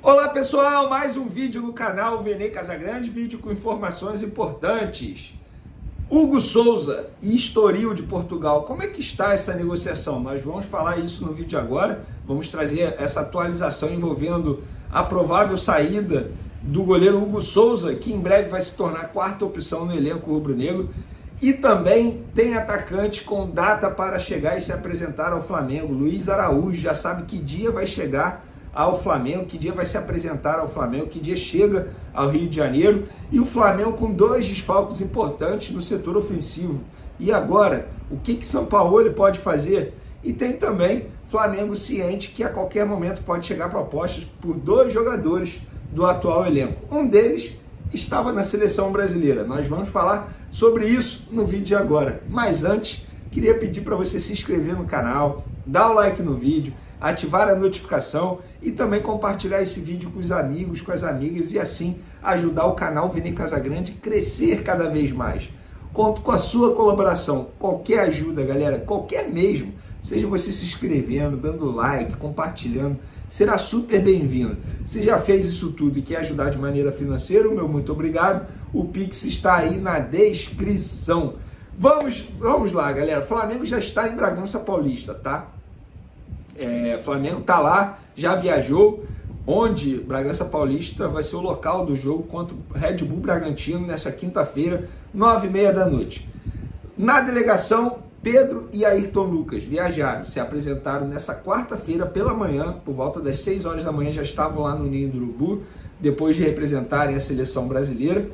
Olá pessoal, mais um vídeo no canal Vene Casagrande, vídeo com informações importantes. Hugo Souza e Estoril de Portugal, como é que está essa negociação? Nós vamos falar isso no vídeo agora, vamos trazer essa atualização envolvendo a provável saída do goleiro Hugo Souza, que em breve vai se tornar a quarta opção no elenco rubro-negro, e também tem atacante com data para chegar e se apresentar ao Flamengo. Luiz Araújo já sabe que dia vai chegar ao Flamengo, que dia vai se apresentar ao Flamengo, que dia chega ao Rio de Janeiro, e o Flamengo com dois desfalques importantes no setor ofensivo. E agora, o que São Paulo pode fazer? E tem também Flamengo ciente que a qualquer momento pode chegar propostas por dois jogadores do atual elenco. Um deles estava na seleção brasileira. Nós vamos falar sobre isso no vídeo de agora. Mas antes, queria pedir para você se inscrever no canal, dar o like no vídeo, ativar a notificação e também compartilhar esse vídeo com os amigos, com as amigas e assim ajudar o canal Vene Casagrande a crescer cada vez mais. Conto com a sua colaboração, qualquer ajuda, galera, qualquer mesmo, seja você se inscrevendo, dando like, compartilhando, será super bem-vindo. Se já fez isso tudo e quer ajudar de maneira financeira, meu muito obrigado. O Pix está aí na descrição. Vamos lá, galera. Flamengo já está em Bragança Paulista, tá? Flamengo está lá, já viajou, onde Bragança Paulista vai ser o local do jogo contra o Red Bull Bragantino nessa quinta-feira, 9h30 da noite. Na delegação, Pedro e Ayrton Lucas viajaram, se apresentaram nessa quarta-feira pela manhã, por volta das 6 horas da manhã, já estavam lá no Ninho do Urubu, depois de representarem a seleção brasileira,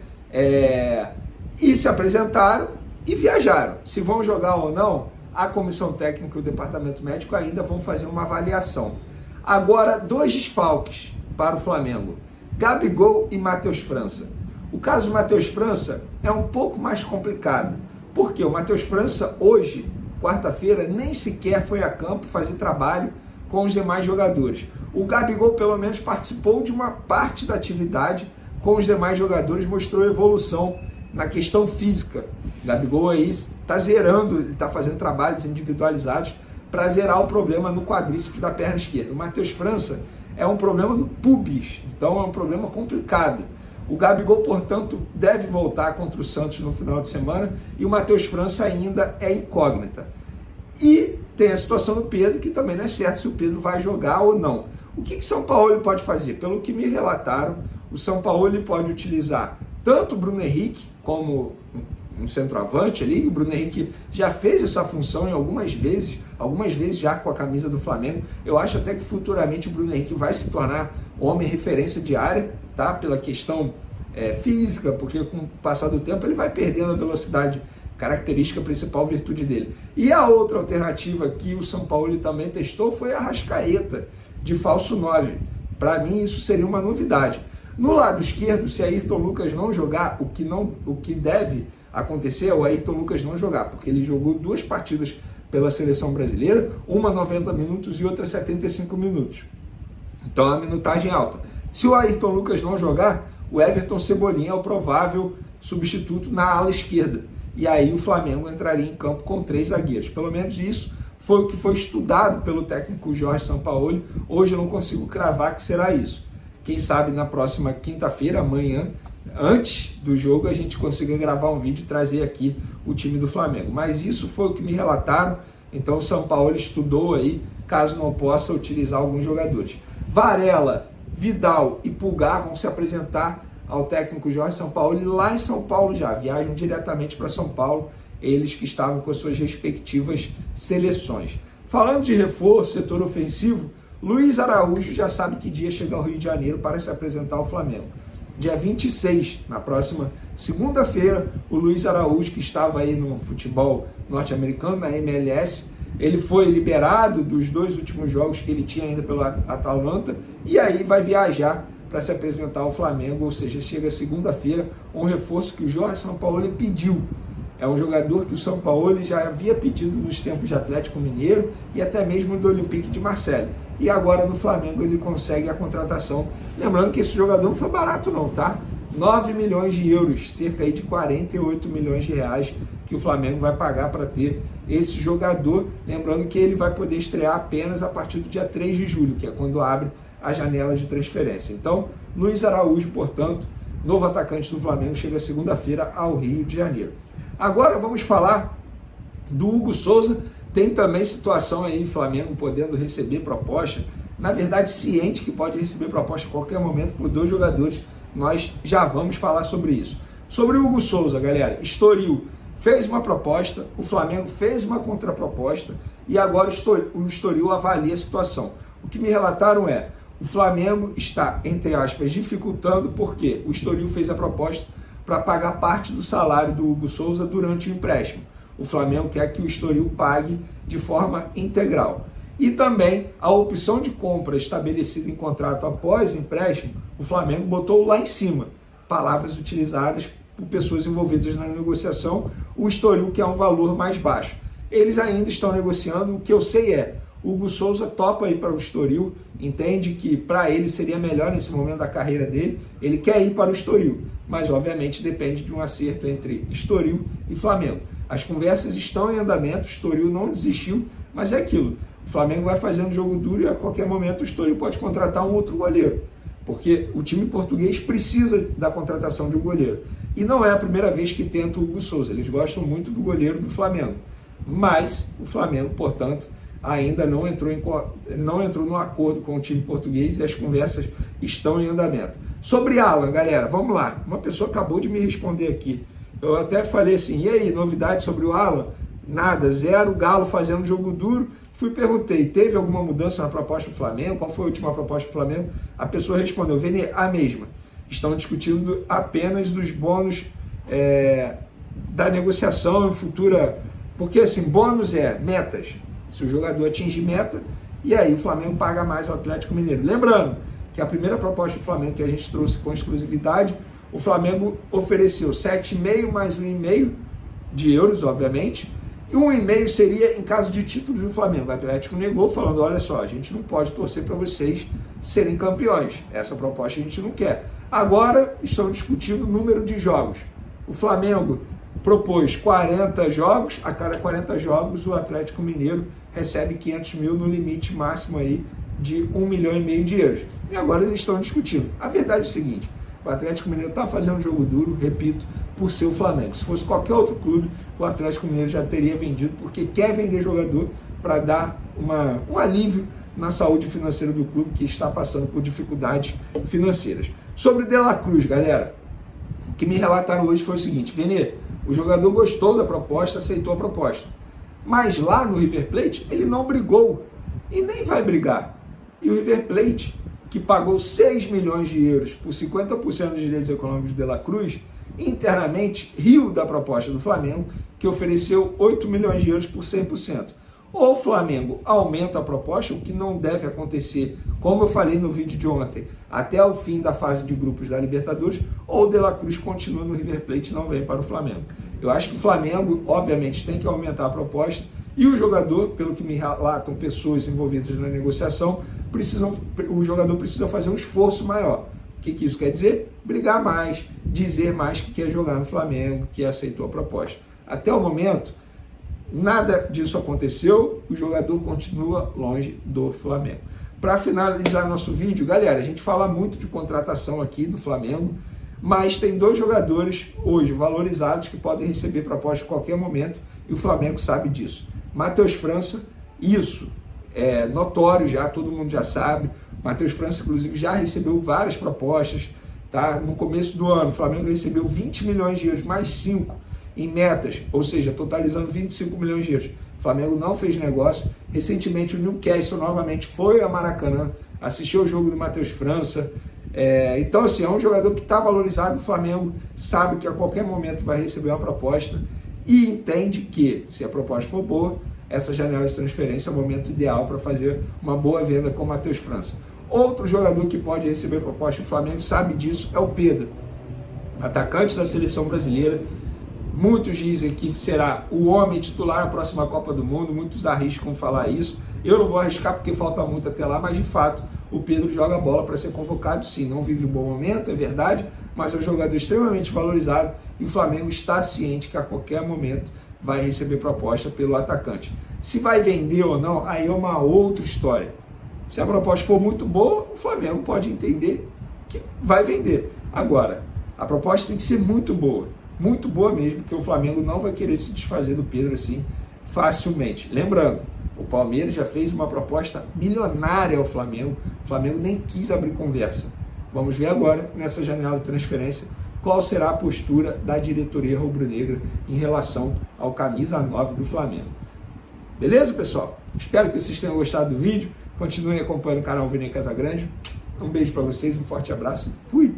e se apresentaram e viajaram. Se vão jogar ou não, a comissão técnica e o departamento médico ainda vão fazer uma avaliação. Agora, dois desfalques para o Flamengo: Gabigol e Matheus França. O caso do Matheus França é um pouco mais complicado, porque o Matheus França hoje, quarta-feira, nem sequer foi a campo fazer trabalho com os demais jogadores. O Gabigol pelo menos participou de uma parte da atividade com os demais jogadores, mostrou evolução na questão física. O Gabigol aí está zerando, ele está fazendo trabalhos individualizados para zerar o problema no quadríceps da perna esquerda. O Matheus França é um problema no pubis, então é um problema complicado. O Gabigol, portanto, deve voltar contra o Santos no final de semana e o Matheus França ainda é incógnita. E tem a situação do Pedro, que também não é certo se o Pedro vai jogar ou não. O que São Paulo pode fazer? Pelo que me relataram, o São Paulo pode utilizar tanto o Bruno Henrique como um centroavante ali. O Bruno Henrique já fez essa função em algumas vezes já com a camisa do Flamengo. Eu acho até que futuramente o Bruno Henrique vai se tornar homem referência de área, tá? Pela questão física, porque com o passar do tempo ele vai perdendo a velocidade, característica principal, virtude dele. E a outra alternativa que o São Paulo também testou foi a Arrascaeta, de falso 9. Para mim isso seria uma novidade. No lado esquerdo, se Ayrton Lucas não jogar, o que deve acontecer é o Ayrton Lucas não jogar, porque ele jogou duas partidas pela seleção brasileira, uma 90 minutos e outra 75 minutos. Então a minutagem alta. Se o Ayrton Lucas não jogar, o Everton Cebolinha é o provável substituto na ala esquerda. E aí o Flamengo entraria em campo com 3 zagueiros. Pelo menos isso foi o que foi estudado pelo técnico Jorge Sampaoli. Hoje eu não consigo cravar que será isso. Quem sabe na próxima quinta-feira, amanhã, antes do jogo, a gente consiga gravar um vídeo e trazer aqui o time do Flamengo. Mas isso foi o que me relataram, então o São Paulo estudou aí, caso não possa utilizar alguns jogadores. Varela, Vidal e Pulgar vão se apresentar ao técnico Jorge Sampaoli lá em São Paulo já, viajam diretamente para São Paulo, eles que estavam com as suas respectivas seleções. Falando de reforço, setor ofensivo, Luiz Araújo já sabe que dia chega ao Rio de Janeiro para se apresentar ao Flamengo. Dia 26, na próxima segunda-feira, o Luiz Araújo, que estava aí no futebol norte-americano, na MLS, ele foi liberado dos 2 últimos jogos que ele tinha ainda pelo Atalanta, e aí vai viajar para se apresentar ao Flamengo, ou seja, chega segunda-feira, um reforço que o Jorge Sampaoli pediu. É um jogador que o São Paulo já havia pedido nos tempos de Atlético Mineiro e até mesmo do Olympique de Marseille. E agora no Flamengo ele consegue a contratação. Lembrando que esse jogador não foi barato não, tá? 9 milhões de euros, cerca aí de 48 milhões de reais que o Flamengo vai pagar para ter esse jogador. Lembrando que ele vai poder estrear apenas a partir do dia 3 de julho, que é quando abre a janela de transferência. Então, Luiz Araújo, portanto, novo atacante do Flamengo, chega segunda-feira ao Rio de Janeiro. Agora vamos falar do Hugo Souza. Tem também situação aí, Flamengo podendo receber proposta, na verdade ciente que pode receber proposta a qualquer momento por 2 jogadores. Nós já vamos falar sobre isso. Sobre o Hugo Souza, galera, Estoril fez uma proposta, o Flamengo fez uma contraproposta e agora o Estoril avalia a situação. O que me relataram é, o Flamengo está, entre aspas, dificultando porque o Estoril fez a proposta para pagar parte do salário do Hugo Souza durante o empréstimo. O Flamengo quer que o Estoril pague de forma integral. E também a opção de compra estabelecida em contrato após o empréstimo, o Flamengo botou lá em cima. Palavras utilizadas por pessoas envolvidas na negociação, o Estoril quer um valor mais baixo. Eles ainda estão negociando, o que eu sei é, o Hugo Souza topa ir para o Estoril, entende que para ele seria melhor nesse momento da carreira dele, ele quer ir para o Estoril, mas obviamente depende de um acerto entre Estoril e Flamengo. As conversas estão em andamento, o Estoril não desistiu, mas é aquilo, o Flamengo vai fazendo jogo duro e a qualquer momento o Estoril pode contratar um outro goleiro, porque o time português precisa da contratação de um goleiro. E não é a primeira vez que tenta o Hugo Souza, eles gostam muito do goleiro do Flamengo, mas o Flamengo, portanto, ainda não entrou no acordo com o time português e as conversas estão em andamento. Sobre Alan, galera, vamos lá. Uma pessoa acabou de me responder aqui. Eu até falei assim, e aí, novidade sobre o Alan? Nada, zero, Galo fazendo jogo duro. Perguntei, teve alguma mudança na proposta do Flamengo? Qual foi a última proposta do Flamengo? A pessoa respondeu, Vene, a mesma. Estão discutindo apenas dos bônus da negociação futura, porque assim, bônus é metas. Se o jogador atingir meta, e aí o Flamengo paga mais ao Atlético Mineiro. Lembrando que a primeira proposta do Flamengo que a gente trouxe com exclusividade, o Flamengo ofereceu 7,5 mais 1,5 de euros, obviamente, e 1,5 seria em caso de título do Flamengo. O Atlético negou, falando, olha só, a gente não pode torcer para vocês serem campeões. Essa proposta a gente não quer. Agora estão discutindo o número de jogos. O Flamengo propôs 40 jogos, a cada 40 jogos o Atlético Mineiro recebe 500 mil no limite máximo aí de 1,5 milhão de euros. E agora eles estão discutindo. A verdade é o seguinte, o Atlético Mineiro está fazendo um jogo duro, repito, por ser o Flamengo. Se fosse qualquer outro clube, o Atlético Mineiro já teria vendido, porque quer vender jogador para dar um alívio na saúde financeira do clube, que está passando por dificuldades financeiras. Sobre De La Cruz, galera, o que me relataram hoje foi o seguinte, Vene, o jogador gostou da proposta, aceitou a proposta. Mas lá no River Plate, ele não brigou e nem vai brigar. E o River Plate, que pagou 6 milhões de euros por 50% dos direitos econômicos de De La Cruz, internamente riu da proposta do Flamengo, que ofereceu 8 milhões de euros por 100%. Ou o Flamengo aumenta a proposta, o que não deve acontecer, como eu falei no vídeo de ontem, até o fim da fase de grupos da Libertadores, ou o De La Cruz continua no River Plate e não vem para o Flamengo. Eu acho que o Flamengo, obviamente, tem que aumentar a proposta e o jogador, pelo que me relatam pessoas envolvidas na negociação, o jogador precisa fazer um esforço maior. O que isso quer dizer? Brigar mais, dizer mais que quer jogar no Flamengo, que aceitou a proposta. Até o momento, nada disso aconteceu, o jogador continua longe do Flamengo. Para finalizar nosso vídeo, galera, a gente fala muito de contratação aqui do Flamengo, mas tem 2 jogadores hoje valorizados que podem receber proposta a qualquer momento e o Flamengo sabe disso. Matheus França, isso é notório já, todo mundo já sabe. Matheus França, inclusive, já recebeu várias propostas, tá? No começo do ano, o Flamengo recebeu 20 milhões de euros, mais 5 em metas, ou seja, totalizando 25 milhões de euros. O Flamengo não fez negócio. Recentemente, o Newcastle novamente foi a Maracanã, assistiu o jogo do Matheus França. Então, assim, é um jogador que está valorizado. O Flamengo sabe que a qualquer momento vai receber uma proposta e entende que, se a proposta for boa, essa janela de transferência é o momento ideal para fazer uma boa venda com o Matheus França. Outro jogador que pode receber proposta do Flamengo, sabe disso, é o Pedro, atacante da seleção brasileira. Muitos dizem que será o homem titular na próxima Copa do Mundo, muitos arriscam falar isso. Eu não vou arriscar porque falta muito até lá, mas de fato o Pedro joga bola para ser convocado, sim. Não vive um bom momento, é verdade, mas é um jogador extremamente valorizado e o Flamengo está ciente que a qualquer momento vai receber proposta pelo atacante. Se vai vender ou não, aí é uma outra história. Se a proposta for muito boa, o Flamengo pode entender que vai vender. Agora, a proposta tem que ser muito boa mesmo, porque o Flamengo não vai querer se desfazer do Pedro assim facilmente. Lembrando, o Palmeiras já fez uma proposta milionária ao Flamengo, o Flamengo nem quis abrir conversa. Vamos ver agora, nessa janela de transferência, qual será a postura da diretoria rubro-negra em relação ao camisa 9 do Flamengo. Beleza, pessoal? Espero que vocês tenham gostado do vídeo. Continuem acompanhando o canal Vene Casagrande. Um beijo para vocês, um forte abraço. Fui!